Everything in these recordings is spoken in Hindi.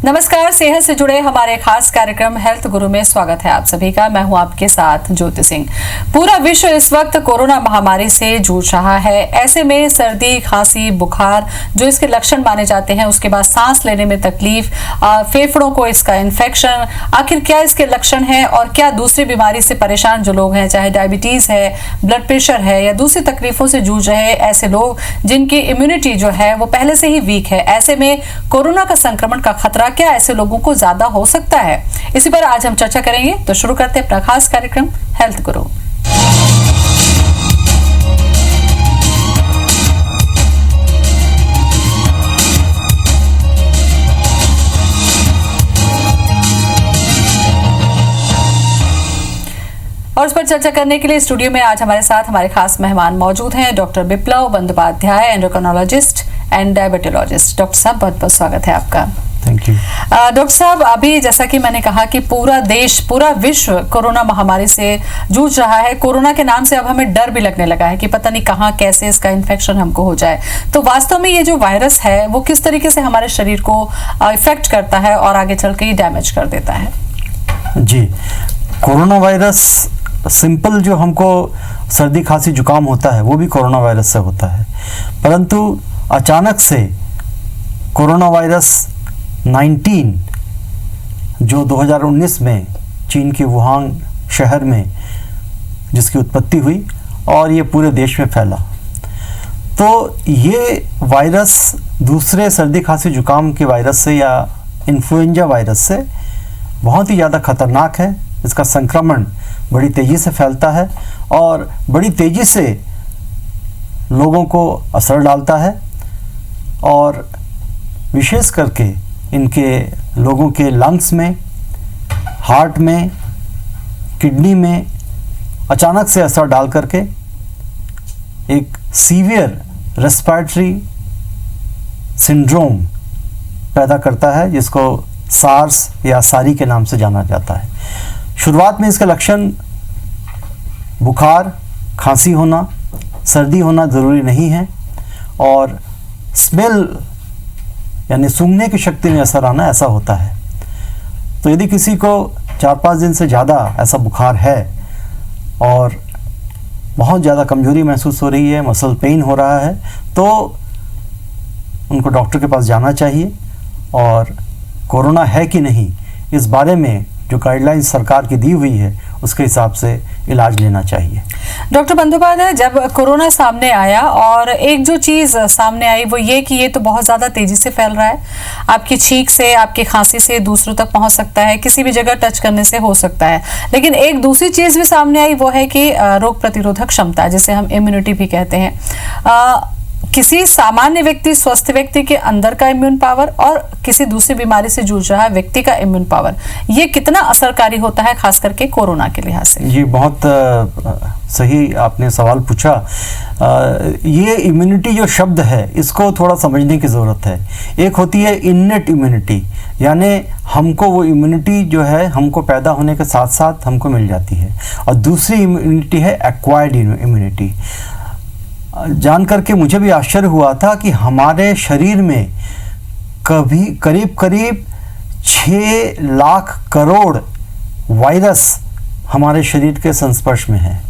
नमस्कार, सेहत से जुड़े हमारे खास कार्यक्रम हेल्थ गुरु में स्वागत है आप सभी का। मैं हूं आपके साथ ज्योति सिंह। पूरा विश्व इस वक्त कोरोना महामारी से जूझ रहा है। ऐसे में सर्दी, खांसी, बुखार जो इसके लक्षण माने जाते हैं, उसके बाद सांस लेने में तकलीफ, फेफड़ों को इसका इन्फेक्शन, आखिर क्या इसके लक्षण हैं और क्या दूसरी बीमारी से परेशान जो लोग हैं, चाहे डायबिटीज है, ब्लड प्रेशर है या दूसरी तकलीफों से जूझ रहे ऐसे लोग जिनकी इम्यूनिटी जो है वो पहले से ही वीक है, ऐसे में कोरोना का संक्रमण का खतरा क्या ऐसे लोगों को ज्यादा हो सकता है, इसी पर आज हम चर्चा करेंगे। तो शुरू करते हैं अपना खास कार्यक्रम हेल्थ गुरु। और इस पर चर्चा करने के लिए स्टूडियो में आज हमारे साथ हमारे खास मेहमान मौजूद हैं। Doctor Biplab Bandopadhyay, endocrinologist and diabetologist. Doctor साहब, बहुत बहुत स्वागत है आपका। Thank you. डॉक्टर साहब, अभी जैसा कि मैंने कहा कि पूरा देश, पूरा विश्व कोरोना महामारी से जूझ रहा है। कोरोना के नाम से अब हमें डर भी लगने लगा है कि पता नहीं कहाँ कैसे इसका इन्फेक्शन हमको हो जाए। तो वास्तव में ये जो वायरस है वो किस तरीके से हमारे शरीर को इफेक्ट करता है और आगे चल के डैमेज कर देता है? जी, कोरोना वायरस सिंपल जो हमको सर्दी, खांसी, जुकाम होता है वो भी कोरोना वायरस से होता है, परंतु अचानक से कोरोना वायरस 19 जो 2019 में चीन के वुहान शहर में जिसकी उत्पत्ति हुई और ये पूरे देश में फैला, तो ये वायरस दूसरे सर्दी, खांसी, जुकाम के वायरस से या इन्फ्लुएंजा वायरस से बहुत ही ज़्यादा खतरनाक है। इसका संक्रमण बड़ी तेज़ी से फैलता है और बड़ी तेज़ी से लोगों को असर डालता है और विशेष करके इनके लोगों के लंग्स में, हार्ट में, किडनी में अचानक से असर डाल करके एक सीवियर रेस्पिरेटरी सिंड्रोम पैदा करता है, जिसको सार्स या सारी के नाम से जाना जाता है। शुरुआत में इसके लक्षण बुखार, खांसी होना, सर्दी होना ज़रूरी नहीं है और स्मेल यानी सूंघने की शक्ति में असर आना ऐसा होता है। तो यदि किसी को 4-5 दिन से ज़्यादा ऐसा बुखार है और बहुत ज़्यादा कमजोरी महसूस हो रही है, मसल पेन हो रहा है, तो उनको डॉक्टर के पास जाना चाहिए और कोरोना है कि नहीं इस बारे में जो गाइडलाइंस सरकार की दी हुई है उसके हिसाब से इलाज लेना चाहिए। डॉक्टर बंदोपाध्याय, जब कोरोना सामने आया और एक जो चीज़ सामने आई वो ये कि ये तो बहुत ज़्यादा तेज़ी से फैल रहा है, आपकी छींक से, आपकी खांसी से दूसरों तक पहुंच सकता है, किसी भी जगह टच करने से हो सकता है। लेकिन एक दूसरी चीज़ भी सामने आई, वो है कि रोग प्रतिरोधक क्षमता, जिसे हम इम्यूनिटी भी कहते हैं। किसी सामान्य व्यक्ति, स्वस्थ व्यक्ति के अंदर का इम्यून पावर और किसी दूसरी बीमारी से जूझ रहा व्यक्ति का इम्यून पावर, ये कितना असरकारी होता है खास करके कोरोना के लिहाज से? जी, बहुत सही आपने सवाल पूछा। ये इम्यूनिटी जो शब्द है इसको थोड़ा समझने की ज़रूरत है। एक होती है इन्नेट इम्यूनिटी, यानी हमको वो इम्यूनिटी जो है हमको पैदा होने के साथ साथ हमको मिल जाती है, और दूसरी इम्यूनिटी है एक्वायर्ड इम्यूनिटी। जान करके मुझे भी आश्चर्य हुआ था कि हमारे शरीर में कभी करीब 6 लाख करोड़ वायरस हमारे शरीर के संस्पर्श में हैं,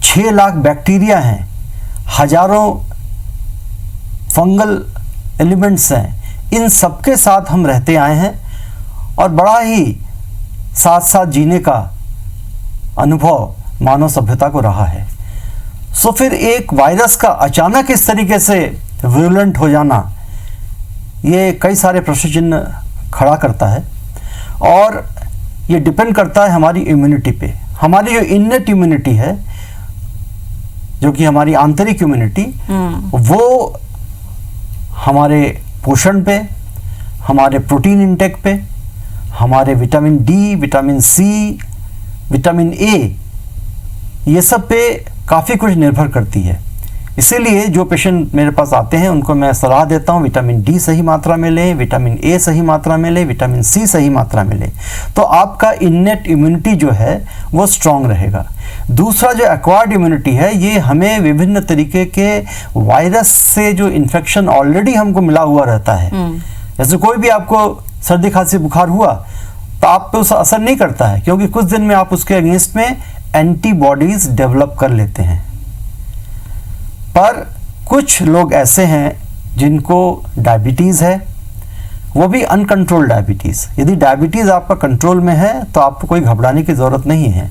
6 लाख बैक्टीरिया हैं, हजारों फंगल एलिमेंट्स हैं। इन सबके साथ हम रहते आए हैं और बड़ा ही साथ साथ जीने का अनुभव मानव सभ्यता को रहा है। सो फिर एक वायरस का अचानक इस तरीके से विरुलेंट हो जाना, ये कई सारे प्रश्न चिन्ह खड़ा करता है और ये डिपेंड करता है हमारी इम्यूनिटी पे। हमारी जो इन्नेट इम्यूनिटी है, जो कि हमारी आंतरिक इम्यूनिटी, वो हमारे पोषण पे, हमारे प्रोटीन इंटेक पे, हमारे vitamin D, vitamin C, vitamin A, ये सब पे काफ़ी कुछ निर्भर करती है। इसीलिए जो पेशेंट मेरे पास आते हैं उनको मैं सलाह देता हूँ विटामिन डी सही मात्रा में लें, विटामिन ए सही मात्रा में लें, विटामिन सी सही मात्रा में लें, तो आपका इन्नेट इम्यूनिटी जो है वो स्ट्रांग रहेगा। दूसरा जो एक्वायर्ड इम्यूनिटी है, ये हमें विभिन्न तरीके के वायरस से जो इन्फेक्शन ऑलरेडी हमको मिला हुआ रहता है, जैसे कोई भी आपको सर्दी खांसी बुखार हुआ तो आप पे उस असर नहीं करता है, क्योंकि कुछ दिन में आप उसके अगेंस्ट में एंटीबॉडीज डेवलप कर लेते हैं। पर कुछ लोग ऐसे हैं जिनको डायबिटीज़ है, वो भी अनकंट्रोल्ड डायबिटीज़। यदि डायबिटीज़ आपका कंट्रोल में है तो आपको कोई घबराने की ज़रूरत नहीं है।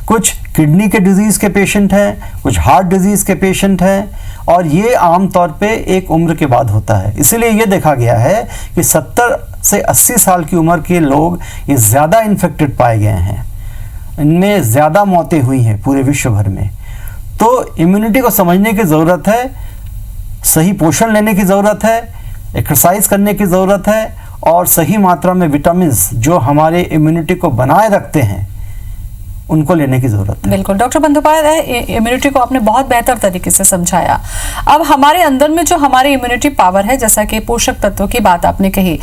कुछ किडनी के डिजीज़ के पेशेंट हैं, कुछ हार्ट डिजीज़ के पेशेंट हैं, और ये आम तौर पे एक उम्र के बाद होता है। इसीलिए ये देखा गया है कि 70 से 80 साल की उम्र के लोग ये ज़्यादा इन्फेक्टेड पाए गए हैं, इनमें ज़्यादा मौतें हुई हैं पूरे विश्व भर में। तो इम्यूनिटी को समझने की ज़रूरत है, सही पोषण लेने की ज़रूरत है, एक्सरसाइज करने की ज़रूरत है, और सही मात्रा में विटामिन्स जो हमारे इम्यूनिटी को बनाए रखते हैं उनको लेने की जरूरत है। बिल्कुल डॉक्टर बंदोपाध्याय, इम्यूनिटी को आपने बहुत बेहतर तरीके से समझाया। अब हमारे अंदर में जो हमारी इम्यूनिटी पावर है, जैसा कि पोषक तत्वों की बात आपने कही,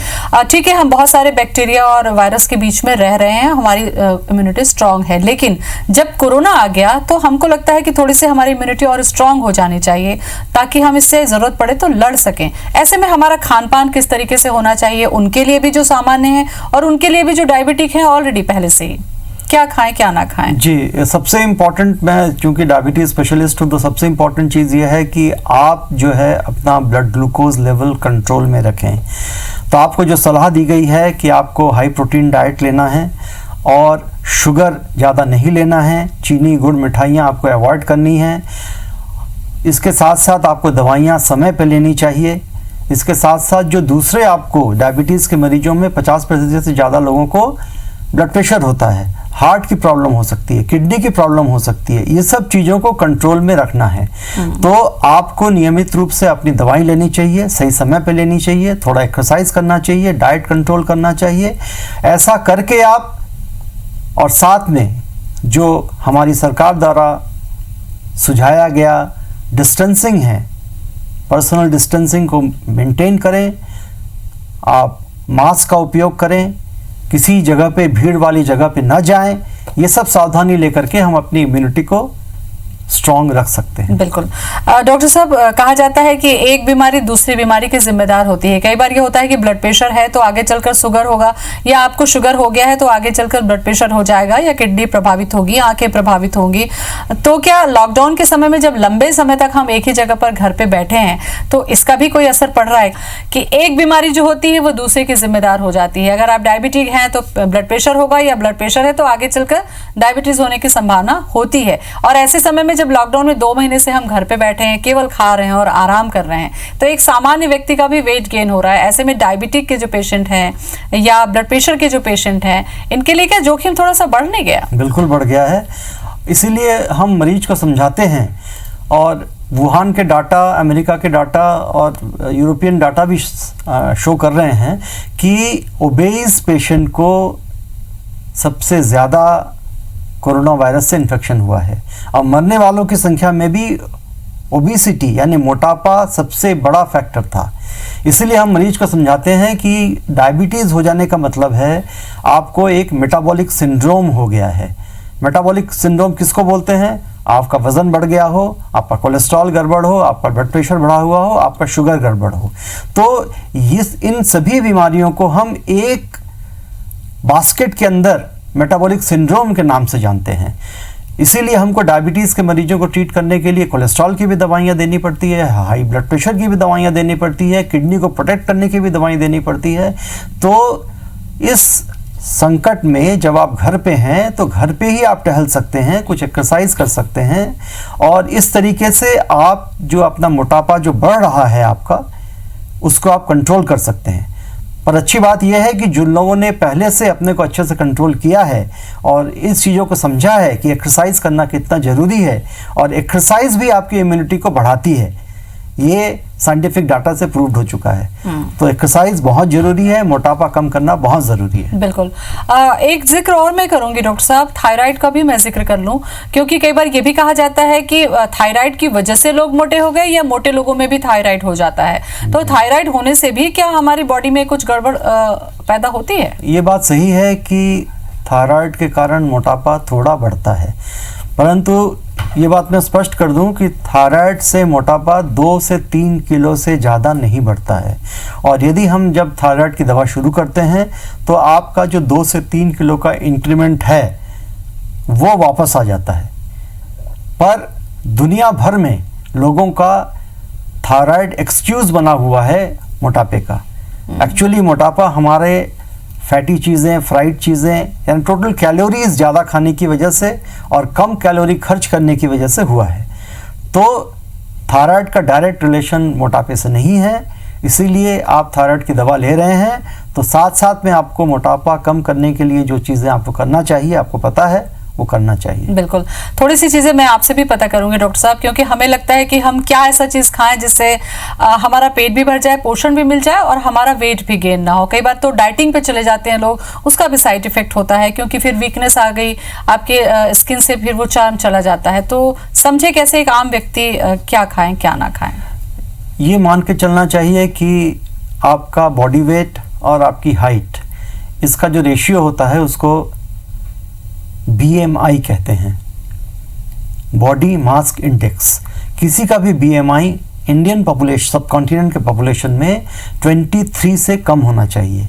ठीक है, हम बहुत सारे बैक्टीरिया और वायरस के बीच में रह रहे हैं, हमारी इम्यूनिटी स्ट्रांग है, लेकिन जब कोरोना आ गया तो हमको लगता है कि थोड़ी सी हमारी इम्यूनिटी और स्ट्रांग हो जानी चाहिए ताकि हम इससे जरूरत पड़े तो लड़ सकें। ऐसे में हमारा खान पान किस तरीके से होना चाहिए, उनके लिए भी जो सामान्य है और उनके लिए भी जो डायबिटिक है ऑलरेडी पहले से ही, क्या खाएं क्या ना खाएं? जी, सबसे इम्पॉर्टेंट, मैं चूंकि डायबिटीज स्पेशलिस्ट हूँ तो सबसे इम्पॉर्टेंट चीज़ ये है कि आप जो है अपना ब्लड ग्लूकोज लेवल कंट्रोल में रखें। तो आपको जो सलाह दी गई है कि आपको हाई प्रोटीन डाइट लेना है और शुगर ज़्यादा नहीं लेना है, चीनी गुड़ मिठाइयाँ आपको अवॉइड करनी है। इसके साथ साथ आपको दवाइयाँ समय पर लेनी चाहिए। इसके साथ साथ जो दूसरे आपको डायबिटीज़ के मरीजों में 50% से ज़्यादा लोगों को ब्लड प्रेशर होता है, हार्ट की प्रॉब्लम हो सकती है, किडनी की प्रॉब्लम हो सकती है, ये सब चीज़ों को कंट्रोल में रखना है। तो आपको नियमित रूप से अपनी दवाई लेनी चाहिए, सही समय पे लेनी चाहिए, थोड़ा एक्सरसाइज करना चाहिए, डाइट कंट्रोल करना चाहिए। ऐसा करके आप, और साथ में जो हमारी सरकार द्वारा सुझाया गया डिस्टेंसिंग है, पर्सनल डिस्टेंसिंग को मेंटेन करें, आप मास्क का उपयोग करें, किसी जगह पे भीड़ वाली जगह पे ना जाएं। ये सब सावधानी लेकर के हम अपनी इम्यूनिटी को स्ट्रॉन्ग रख सकते हैं। बिल्कुल डॉक्टर साहब, कहा जाता है कि एक बीमारी दूसरी बीमारी की जिम्मेदार होती है। कई बार ये होता है कि ब्लड प्रेशर है तो आगे चलकर शुगर होगा, या आपको शुगर हो गया है तो आगे चलकर ब्लड प्रेशर हो जाएगा, या किडनी प्रभावित होगी, आंखें प्रभावित होंगी। तो क्या लॉकडाउन के समय में जब लंबे समय तक हम एक ही जगह पर घर पे बैठे हैं तो इसका भी कोई असर पड़ रहा है कि एक बीमारी जो होती है वो दूसरे की जिम्मेदार हो जाती है? अगर आप डायबिटिक हैं तो ब्लड प्रेशर होगा, या ब्लड प्रेशर है तो आगे चलकर डायबिटीज होने की संभावना होती है। और ऐसे समय में जब लॉकडाउन में 2 महीने से हम घर पे बैठे हैं, केवल खा रहे हैं और आराम कर रहे हैं, तो एक सामान्य व्यक्ति का भी वेट गेन हो रहा है। ऐसे में डायबिटिक के जो पेशेंट हैं या ब्लड प्रेशर के जो पेशेंट हैं, इनके लिए क्या जोखिम थोड़ा सा बढ़ नहीं गया? बिल्कुल बढ़ गया है। इसीलिए हम मरीज को समझाते हैं, और वुहान के डाटा, अमेरिका के डाटा और यूरोपियन डाटा भी शो कर रहे हैं कि ओबेस पेशेंट को सबसे ज़्यादा कोरोना वायरस से इन्फेक्शन हुआ है, और मरने वालों की संख्या में भी ओबेसिटी यानी मोटापा सबसे बड़ा फैक्टर था। इसलिए हम मरीज को समझाते हैं कि डायबिटीज़ हो जाने का मतलब है आपको एक मेटाबॉलिक सिंड्रोम हो गया है। मेटाबॉलिक सिंड्रोम किसको बोलते हैं? आपका वजन बढ़ गया हो, आपका कोलेस्ट्रॉल गड़बड़ हो, आपका ब्लड प्रेशर बढ़ा हुआ हो, आपका शुगर गड़बड़ हो। तो इन सभी बीमारियों को हम एक बास्केट के अंदर मेटाबॉलिक सिंड्रोम के नाम से जानते हैं। इसीलिए हमको डायबिटीज़ के मरीजों को ट्रीट करने के लिए कोलेस्ट्रॉल की भी दवाइयाँ देनी पड़ती है, हाई ब्लड प्रेशर की भी दवाइयाँ देनी पड़ती है, किडनी को प्रोटेक्ट करने की भी दवाई देनी पड़ती है। तो इस संकट में जब आप घर पे हैं तो घर पे ही आप टहल सकते हैं, कुछ एक्सरसाइज कर सकते हैं, और इस तरीके से आप जो अपना मोटापा जो बढ़ रहा है आपका, उसको आप कंट्रोल कर सकते हैं। पर अच्छी बात यह है कि जिन लोगों ने पहले से अपने को अच्छे से कंट्रोल किया है और इस चीज़ों को समझा है कि एक्सरसाइज करना कितना ज़रूरी है, और एक्सरसाइज भी आपकी इम्यूनिटी को बढ़ाती है, ये साइंटिफिक डाटा से प्रूव्ड हो चुका है। तो एक्सरसाइज बहुत जरूरी है, मोटापा कम करना बहुत जरूरी है। बिल्कुल। एक जिक्र और मैं करूंगी डॉक्टर साहब, थायराइड का भी मैं जिक्र कर लूं, क्योंकि कई बार ये भी कहा जाता है कि थायराइड की वजह से लोग मोटे हो गए, या मोटे लोगों में भी थायराइड हो जाता है। तो थायराइड होने से भी क्या हमारी बॉडी में कुछ गड़बड़ पैदा होती है? ये बात सही है कि थायराइड के कारण मोटापा थोड़ा बढ़ता है, परंतु ये बात मैं स्पष्ट कर दूं कि थायराइड से मोटापा 2 से 3 किलो से ज़्यादा नहीं बढ़ता है, और यदि हम जब थायराइड की दवा शुरू करते हैं तो आपका जो 2 से 3 किलो का इंक्रीमेंट है वो वापस आ जाता है। पर दुनिया भर में लोगों का थायराइड एक्सक्यूज बना हुआ है मोटापे का। एक्चुअली मोटापा हमारे फैटी चीज़ें, फ्राइड चीज़ें, यानी टोटल कैलोरीज ज़्यादा खाने की वजह से और कम कैलोरी खर्च करने की वजह से हुआ है। तो थायराइड का डायरेक्ट रिलेशन मोटापे से नहीं है, इसीलिए आप थायराइड की दवा ले रहे हैं तो साथ साथ में आपको मोटापा कम करने के लिए जो चीज़ें आपको करना चाहिए, आपको पता है वो करना चाहिए। बिल्कुल, थोड़ी सी चीजें मैं आपसे भी पता करूंगी डॉक्टर साहब, क्योंकि हमें लगता है कि हम क्या ऐसा चीज खाएं जिससे हमारा पेट भी भर जाए, पोषण भी मिल जाए और हमारा वेट भी गेन ना हो। कई बार तो डाइटिंग पे चले जाते हैं लोग, उसका भी साइड इफेक्ट होता है, क्योंकि फिर वीकनेस आ गई आपके स्किन से, फिर वो चार्म चला जाता है। तो समझे कैसे एक आम व्यक्ति क्या खाएं क्या ना खाएं? ये मान के चलना चाहिए कि आपका बॉडी वेट और आपकी हाइट, इसका जो रेशियो होता है उसको BMI कहते हैं, बॉडी मास इंडेक्स। किसी का भी BMI इंडियन पॉपुलेशन, सब कॉन्टिनेंट के पॉपुलेशन में 23 से कम होना चाहिए।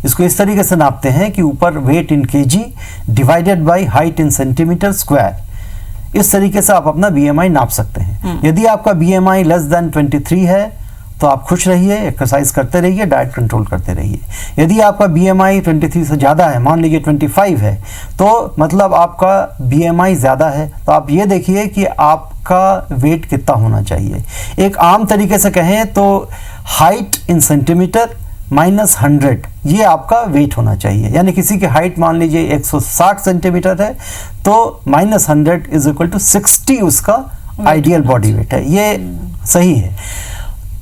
इसको इस तरीके से नापते हैं कि ऊपर weight in KG divided by height in centimetre square. इस तरीके से आप अपना BMI नाप सकते हैं। यदि आपका BMI लेस देन 23 है तो आप खुश रहिए, एक्सरसाइज करते रहिए, डाइट कंट्रोल करते रहिए। यदि आपका BMI 23 से ज़्यादा है, मान लीजिए 25 है, तो मतलब आपका BMI ज़्यादा है, तो आप ये देखिए कि आपका वेट कितना होना चाहिए। एक आम तरीके से कहें तो हाइट इन सेंटीमीटर -100 ये आपका वेट होना चाहिए। यानी किसी की हाइट मान लीजिए 160 सेंटीमीटर है तो -100 = 60 उसका आइडियल बॉडी वेट है। ये सही है।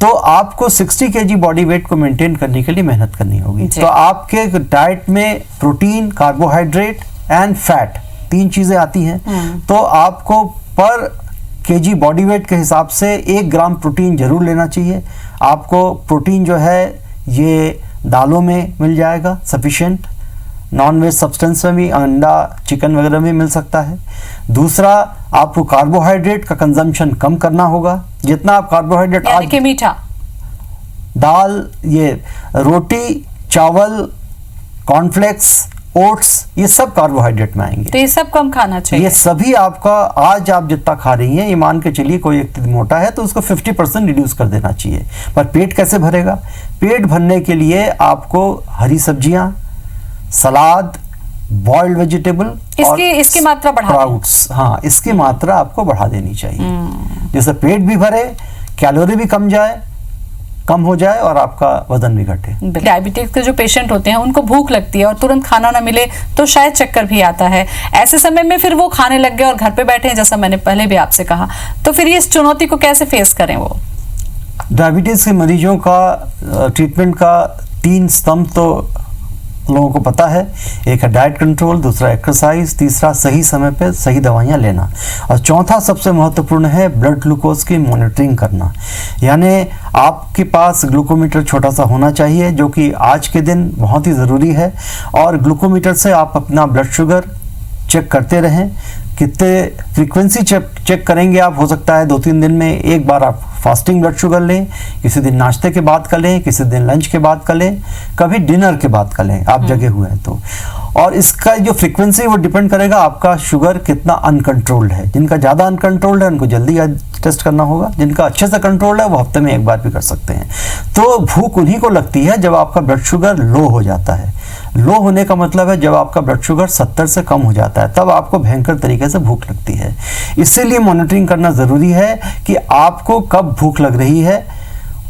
तो आपको 60 kg बॉडी वेट को मेंटेन करने के लिए मेहनत करनी होगी। तो आपके डाइट में प्रोटीन, कार्बोहाइड्रेट एंड फैट 3 चीज़ें आती हैं। तो आपको पर केजी बॉडी वेट के हिसाब से 1 ग्राम प्रोटीन जरूर लेना चाहिए। आपको प्रोटीन जो है ये दालों में मिल जाएगा सफिशिएंट, नॉन वेज सब्सटेंस में भी, अंडा, चिकन वगैरह में मिल सकता है। दूसरा, आपको कार्बोहाइड्रेट का कंजम्पशन कम करना होगा। जितना आप कार्बोहाइड्रेट, यानी कि मीठा, दाल, ये रोटी, चावल, कॉर्नफ्लेक्स, ओट्स, ये सब कार्बोहाइड्रेट में आएंगे। तो ये सब कम खाना चाहिए। ये सभी आपका, आज आप जितना खा रही हैं, ये मान के चलिए कोई व्यक्ति मोटा है तो उसको 50% रिड्यूस कर देना चाहिए। पर पेट कैसे भरेगा? पेट भरने के लिए आपको हरी सब्जियां, सलाद, बॉइल्ड वेजिटेबल, इसकी मात्रा बढ़ा स्प्राउट्स, हाँ, इसकी मात्रा आपको बढ़ा देनी चाहिए, जिससे पेट भी भरे, कैलोरी भी कम हो जाए और आपका वजन भी घटे। डायबिटीज के जो पेशेंट होते हैं उनको भूख लगती है और तुरंत खाना ना मिले तो शायद चक्कर भी आता है। ऐसे समय में फिर वो खाने लग गए और घर पे बैठे हैं, जैसा मैंने पहले भी आपसे कहा, तो फिर इस चुनौती को कैसे फेस करें? वो डायबिटीज के मरीजों का ट्रीटमेंट का 3 स्तंभ तो लोगों को पता है। एक है डाइट कंट्रोल, दूसरा एक्सरसाइज, तीसरा सही समय पे सही दवाइयाँ लेना, और चौथा सबसे महत्वपूर्ण है ब्लड ग्लूकोज की मॉनिटरिंग करना। यानी आपके पास ग्लूकोमीटर छोटा सा होना चाहिए, जो कि आज के दिन बहुत ही ज़रूरी है। और ग्लूकोमीटर से आप अपना ब्लड शुगर चेक करते रहें। कितने फ्रीक्वेंसी चेक करेंगे आप? हो सकता है 2-3 दिन में एक बार आप फास्टिंग ब्लड शुगर लें, किसी दिन नाश्ते के बाद कर लें, किसी दिन लंच के बाद कर लें, कभी डिनर के बाद कर लें, आप जगे हुए हैं तो। और इसका जो फ्रीक्वेंसी वो डिपेंड करेगा आपका शुगर कितना अनकंट्रोल्ड है। जिनका ज़्यादा अनकंट्रोल्ड है उनको जल्दी टेस्ट करना होगा, जिनका अच्छे से कंट्रोल्ड है वो हफ्ते में एक बार भी कर सकते हैं। तो भूख उन्हीं को लगती है जब आपका ब्लड शुगर लो हो जाता है। लो होने का मतलब है जब आपका ब्लड शुगर 70 से कम हो जाता है, तब आपको भयंकर तरीके से भूख लगती है। इसीलिए मॉनिटरिंग करना ज़रूरी है कि आपको कब भूख लग रही है,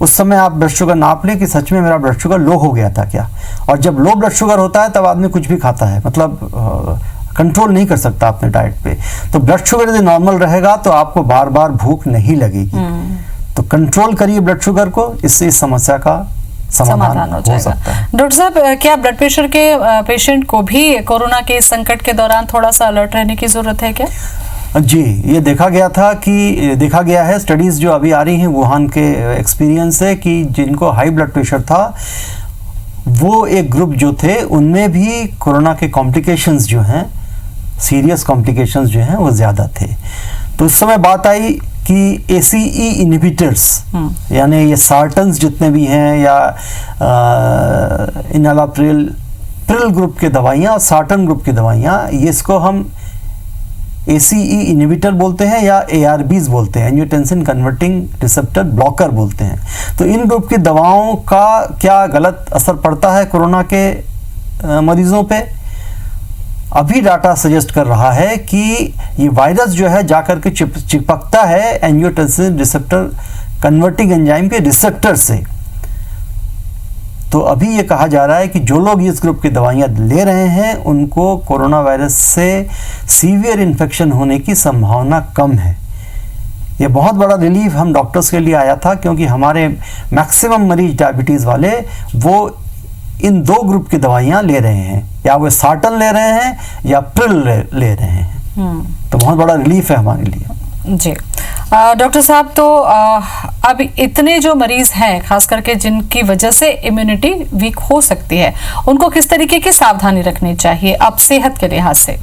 उस समय आप ब्लड शुगर नाप लें कि सच में मेरा ब्लड शुगर लो हो गया था क्या। और जब लो ब्लड शुगर होता है तब आदमी कुछ भी खाता है, मतलब कंट्रोल नहीं कर सकता अपने डाइट पे। तो ब्लड शुगर यदि नॉर्मल रहेगा तो आपको बार बार भूख नहीं लगेगी। तो कंट्रोल करिए ब्लड शुगर को, इससे इस समस्या का समाधान हो सकता है। डॉक्टर साहब, क्या ब्लड प्रेशर के पेशेंट को भी कोरोना के संकट के दौरान थोड़ा सा अलर्ट रहने की जरूरत है क्या? जी, ये देखा गया है, स्टडीज जो अभी आ रही हैं वुहान के एक्सपीरियंस से, कि जिनको हाई ब्लड प्रेशर था वो एक ग्रुप जो थे उनमें भी कोरोना के कॉम्प्लिकेशंस जो हैं, सीरियस कॉम्प्लिकेशंस जो हैं वो ज़्यादा थे। तो उस समय बात आई कि ACE इनहिबिटर्स यानी ये सार्टन्स जितने भी हैं या इनालाप्रिल ग्रुप के दवाइयाँ और सार्टन ग्रुप की दवाइयाँ, ये इसको हम ACE इनहिबिटर बोलते हैं या ARBs बोलते हैं, एंजियोटेंसिन कन्वर्टिंग रिसेप्टर ब्लॉकर बोलते हैं। तो इन ग्रुप की दवाओं का क्या गलत असर पड़ता है कोरोना के मरीजों पे? अभी डाटा सजेस्ट कर रहा है कि ये वायरस जो है जाकर के चिपकता है एंजियोटेंसिन रिसेप्टर कन्वर्टिंग एंजाइम के रिसेप्टर से। तो अभी ये कहा जा रहा है कि जो लोग इस ग्रुप की दवाइयाँ ले रहे हैं उनको कोरोना वायरस से सीवियर इन्फेक्शन होने की संभावना कम है। ये बहुत बड़ा रिलीफ हम डॉक्टर्स के लिए आया था, क्योंकि हमारे मैक्सिमम मरीज डायबिटीज़ वाले वो इन दो ग्रुप की दवाइयाँ ले रहे हैं, या वो सार्टन ले रहे हैं या प्रिल ले रहे हैं। तो बहुत बड़ा रिलीफ है हमारे लिए। जी डॉक्टर साहब, तो अब इतने जो मरीज हैं खास करके जिनकी वजह से इम्यूनिटी वीक हो सकती है, उनको किस तरीके की सावधानी रखनी चाहिए अब सेहत के लिहाज से?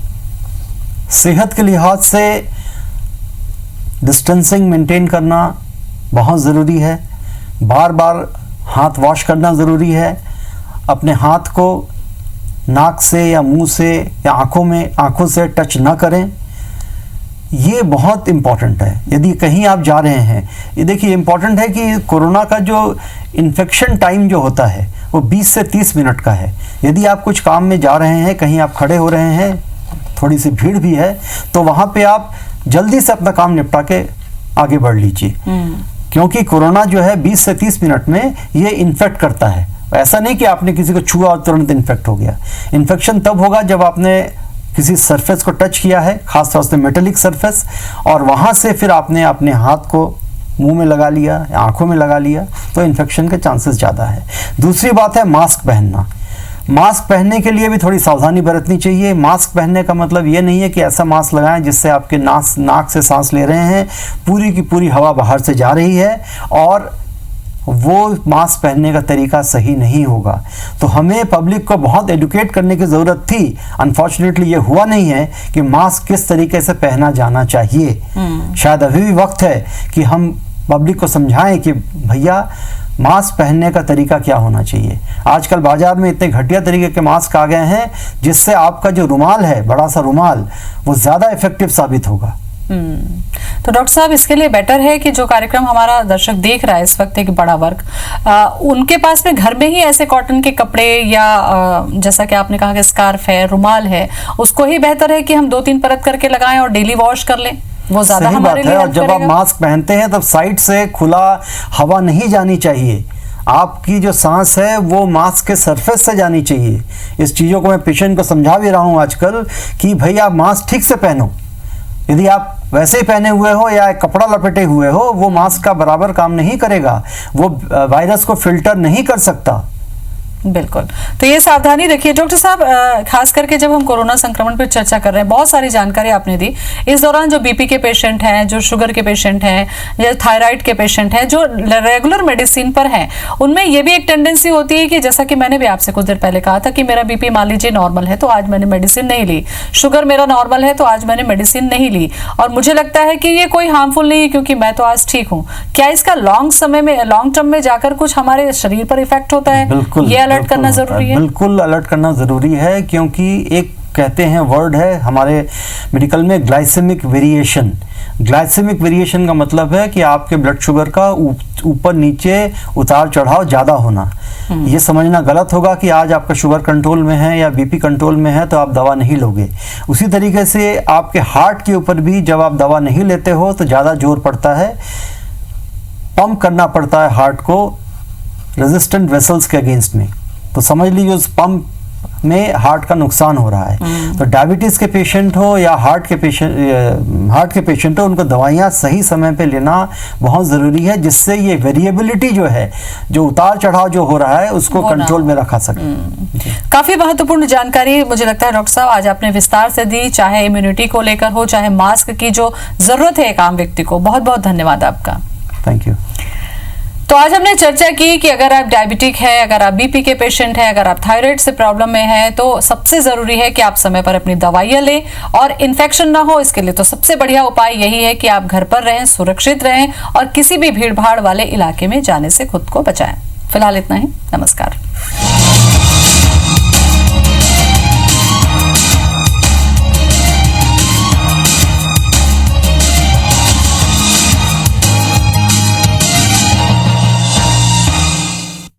सेहत के लिहाज से डिस्टेंसिंग मेंटेन करना बहुत ज़रूरी है। बार बार हाथ वॉश करना ज़रूरी है। अपने हाथ को नाक से या मुंह से या आँखों से टच ना करें। ये बहुत इम्पॉर्टेंट है यदि कहीं आप जा रहे हैं। ये देखिए इम्पॉर्टेंट है कि कोरोना का जो इन्फेक्शन टाइम जो होता है वो 20 से 30 मिनट का है। यदि आप कुछ काम में जा रहे हैं, कहीं आप खड़े हो रहे हैं, थोड़ी सी भीड़ भी है, तो वहाँ पे आप जल्दी से अपना काम निपटा के आगे बढ़ लीजिए, क्योंकि कोरोना जो है 20 से 30 मिनट में ये इन्फेक्ट करता है। ऐसा नहीं कि आपने किसी को छुआ और तुरंत इन्फेक्ट हो गया। इन्फेक्शन तब होगा जब आपने किसी सरफेस को टच किया है, खासतौर से मेटेलिक सरफेस, और वहाँ से फिर आपने अपने हाथ को मुंह में लगा लिया या आंखों में लगा लिया, तो इन्फेक्शन के चांसेस ज़्यादा है। दूसरी बात है मास्क पहनना। मास्क पहनने के लिए भी थोड़ी सावधानी बरतनी चाहिए। मास्क पहनने का मतलब ये नहीं है कि ऐसा मास्क लगाएं जिससे आपके नाक से सांस ले रहे हैं, पूरी की पूरी हवा बाहर से जा रही है, और वो मास्क पहनने का तरीका सही नहीं होगा। तो हमें पब्लिक को बहुत एडुकेट करने की ज़रूरत थी। अनफॉर्चुनेटली ये हुआ नहीं है कि मास्क किस तरीके से पहना जाना चाहिए। शायद अभी भी वक्त है कि हम पब्लिक को समझाएं कि भैया मास्क पहनने का तरीका क्या होना चाहिए। आजकल बाजार में इतने घटिया तरीके के मास्क आ गए हैं जिससे आपका जो रुमाल है, बड़ा सा रुमाल, वो ज़्यादा इफेक्टिव साबित होगा। तो डॉक्टर साहब, इसके लिए बेटर है कि जो कार्यक्रम हमारा दर्शक देख रहा है इस वक्त, एक बड़ा वर्ग, उनके पास में घर में ही ऐसे कॉटन के कपड़े या जैसा कि आपने कहा कि स्कार्फ है, रुमाल है, उसको ही बेहतर है कि हम 2-3 परत करके लगाएं और डेली वॉश कर लें, वो ज्यादा हमारे लिए हेल्प करेगा। और जब आप मास्क पहनते हैं तब साइड से खुला हवा नहीं जानी चाहिए। आपकी जो सांस है वो मास्क के सरफेस से जानी चाहिए। इस चीज़ों को मैं पेशेंट को समझा भी रहा हूँ आजकल कि भैया आप मास्क ठीक से पहनो। यदि आप वैसे ही पहने हुए हो या कपड़ा लपेटे हुए हो, वो मास्क का बराबर काम नहीं करेगा, वो वायरस को फिल्टर नहीं कर सकता। बिल्कुल, तो ये सावधानी रखिए। डॉक्टर साहब, खास करके जब हम कोरोना संक्रमण पर चर्चा कर रहे हैं, बहुत सारी जानकारी आपने दी। इस दौरान जो बीपी के पेशेंट हैं, जो शुगर के पेशेंट हैं, या थायराइड के पेशेंट हैं, जो रेगुलर मेडिसिन पर हैं, उनमें ये भी एक टेंडेंसी होती है कि जैसा कि मैंने भी आपसे कुछ देर पहले कहा था कि मेरा बीपी मान लीजिए नॉर्मल है तो आज मैंने मेडिसिन नहीं ली, शुगर मेरा नॉर्मल है तो आज मैंने मेडिसिन नहीं ली, और मुझे लगता है कि ये कोई हार्मफुल नहीं है क्योंकि मैं तो आज ठीक हूँ। क्या इसका लॉन्ग टर्म में जाकर कुछ हमारे शरीर पर इफेक्ट होता है? बिल्कुल, ये अलर्ट करना जरूरी है। बिल्कुल अलर्ट करना जरूरी है, क्योंकि एक कहते हैं वर्ड है हमारे मेडिकल में, ग्लाइसेमिक वेरिएशन। ग्लाइसेमिक वेरिएशन का मतलब है कि आपके ब्लड शुगर का ऊपर नीचे उतार चढ़ाव ज़्यादा होना। ये समझना गलत होगा कि आज आपका शुगर कंट्रोल में है या बीपी कंट्रोल में है तो आप दवा नहीं लोगे। उसी तरीके से आपके हार्ट के ऊपर भी जब आप दवा नहीं लेते हो तो ज़्यादा जोर पड़ता है, पंप करना पड़ता है हार्ट को रेजिस्टेंट वेसल्स के अगेंस्ट में। तो समझ लीजिए उस पंप में हार्ट का नुकसान हो रहा है। तो डायबिटीज के पेशेंट हो या हार्ट के पेशेंट हो, उनको दवाइयाँ सही समय पे लेना बहुत ज़रूरी है, जिससे ये वेरिएबिलिटी जो है, जो उतार चढ़ाव जो हो रहा है, उसको कंट्रोल में रखा सके। काफी महत्वपूर्ण जानकारी मुझे लगता है डॉक्टर साहब आज आपने विस्तार से दी, चाहे इम्यूनिटी को लेकर हो, चाहे मास्क की जो जरूरत है एक आम व्यक्ति को। बहुत बहुत धन्यवाद आपका। Thank you. तो आज हमने चर्चा की कि अगर आप डायबिटिक है, अगर आप बीपी के पेशेंट हैं, अगर आप थायराइड से प्रॉब्लम में हैं, तो सबसे जरूरी है कि आप समय पर अपनी दवाइयां लें और इन्फेक्शन ना हो। इसके लिए तो सबसे बढ़िया उपाय यही है कि आप घर पर रहें, सुरक्षित रहें और किसी भी भीड़ भाड़ वाले इलाके में जाने से खुद को बचाएं। फिलहाल इतना ही। नमस्कार।